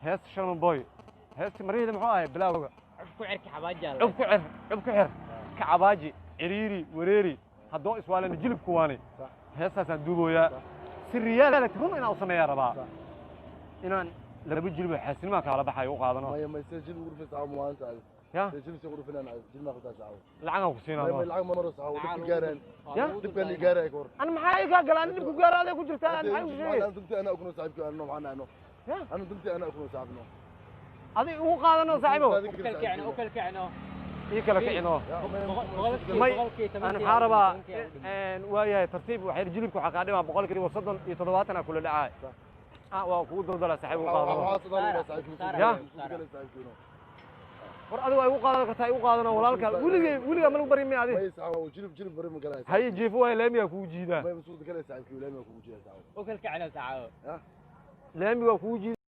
هيس شلون بوي هيس مريض محوها بلاوغا عبكو عرك حباجي عبكو عر كعباجي عريري وريري هدو اسوالنا جلب كواني هيساسا دوبويا سريال لك هم انا سميا ربا inaan laba jilba xasilma kala baxay u qaadano ما يسجل غرفة ساعة موان ساعة يا يسجل غرفة أنا جل ما خدها ساعة lacag ku siinaa ما العقد مرة ساعة ودك جارين يا دك اللي جارين يكور أنا maxay ka galaan dibku gaaraade ku jirtaa أنا maxay u sheegay دمت أنا أكون صاحبك أنا معنا أنا أنا دمت أنا أكون صاحبنا adi ugu qaadano saaxiibo أكل كعنو ii kala kicino may aan xaraba waayahay tartiib waxay jilibku xaqaadima 137 kula dhacay waa ku daldala saaxiib u qaadano يا war adigu ay u qaadan kartaa ay u qaadano walaalka wiliga ma lagu bari ma adi ما يسعى جلب بري من قلعة hay jiifo way leemiga ku jiida ما يمسود قلعة ساعة كيلو ما يكون جيدا أكل كعنو ساعة leemiga ku jiida